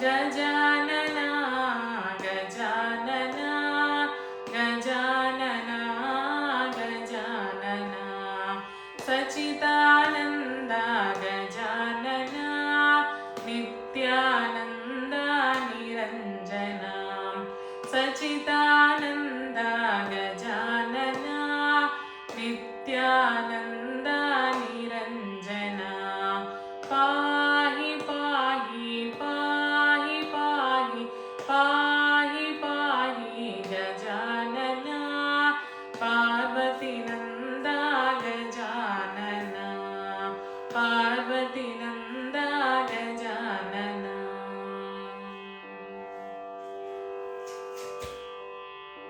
गजानना गजानना गजानना गजानना सच्चिदानन्द गजानना नित्यानन्द निरञ्जना सच्चिदानन्द गजानना नित्यानन्द निरञ्जना पाहि पाहि पाहि पाहि पाहि पाहि गजानना पार्वतीनन्द गजानना पार्वती